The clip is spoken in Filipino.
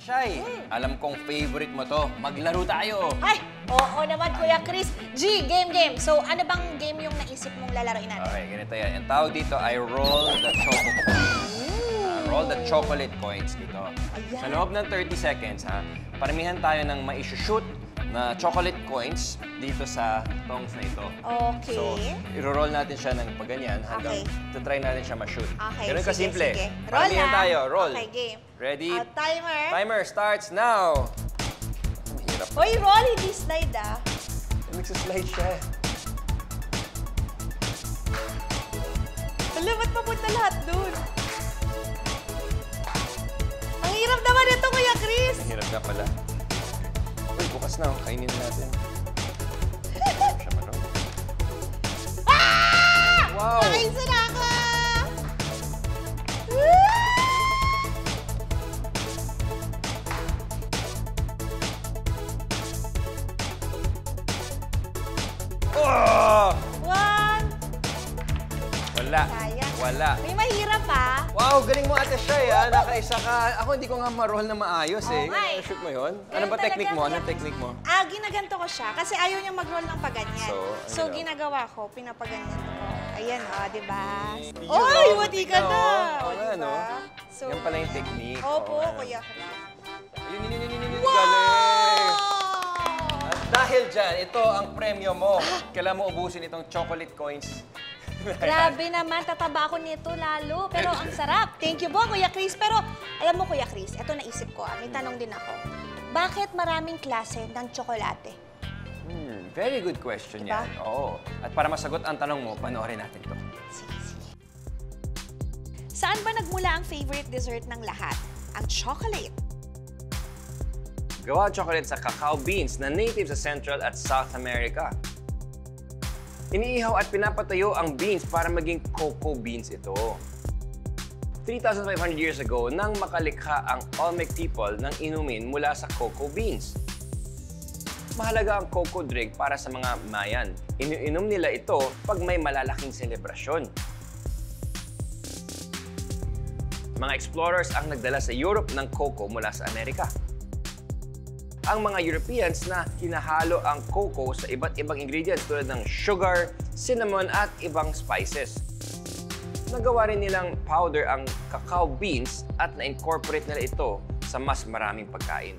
Shy, alam kong favorite mo to. Maglaro tayo. Ay, oo naman, Kuya Chris. G, game. So, ano bang game yung naisip mong lalaroin natin? Okay, ganito yan. Ang tawag dito ay roll the choco coins. Roll the chocolate coins dito. Ayan. Sa loob ng 30 seconds, ha, paramihan tayo ng ma-shoot na chocolate coins dito sa tongs na ito. Okay. So, i-roll natin siya ng paganyan hanggang try natin siya ma-shoot. Okay, Ganun sige. kasimple. Roll Paramihan tayo. Roll. Okay, game. Ready? Timer. Timer starts now. Hirap. Hoy, roll, hindi slide ah. Nagsaslide siya. Wala, ba't papunta lahat dun? Ang hirap naman ito, Kuya Chris. Ang hirap nga pala. Uy, bukas na. Kainin na natin. Siya man, no? Ah! Wow! Nakaisa na ako! Oh! One. Wala. Sayang. Wala. May mahirap ah. Wow, galing mo Ate Shy, ha? Nakaisa ka. Ako hindi ko nga ma-roll na maayos, eh. nga eh. Shoot mo yun? Ano Ganun ba technique mo? talaga, Anong Kuya. technique mo? Ginaganto ko siya kasi ayaw niya mag-roll ng paganyan. So, ano ginagawa ko, pinapaganyan ko. Ayan, di ba? Yun, Oy, oh, wati ka no? na! Oo O, nga, diba? no? So, Yan pala yung technique. Opo, Oo nga. Kuya Chris. Yun. Wow! Galing! At dahil dyan, ito ang premyo mo. Kailangan mo ubusin itong chocolate coins. Grabe naman, tataba ako nito lalo. Pero ang sarap. Thank you po, Kuya Chris. Pero alam mo, Kuya Chris, ito naisip ko. May tanong din ako. Bakit maraming klase ng tsokolate? Very good question Diba? yan. Oo. At para masagot ang tanong mo, panoorin natin ito. Sige. Saan ba nagmula ang favorite dessert ng lahat? Ang chocolate. Gawa ang chocolate sa cacao beans na native sa Central at South America. Iniihaw at pinapatayo ang beans para maging cocoa beans ito. 3,500 years ago, nang makalikha ang Olmec people ng inumin mula sa cocoa beans. Mahalaga ang cocoa drink para sa mga Mayan. Iniinom nila ito pag may malalaking selebrasyon. Mga explorers ang nagdala sa Europe ng cocoa mula sa Amerika. Ang mga Europeans na hinahalo ang cocoa sa iba't ibang ingredients tulad ng sugar, cinnamon at ibang spices. Nagawa rin nilang powder ang cacao beans at na-incorporate nila ito sa mas maraming pagkain.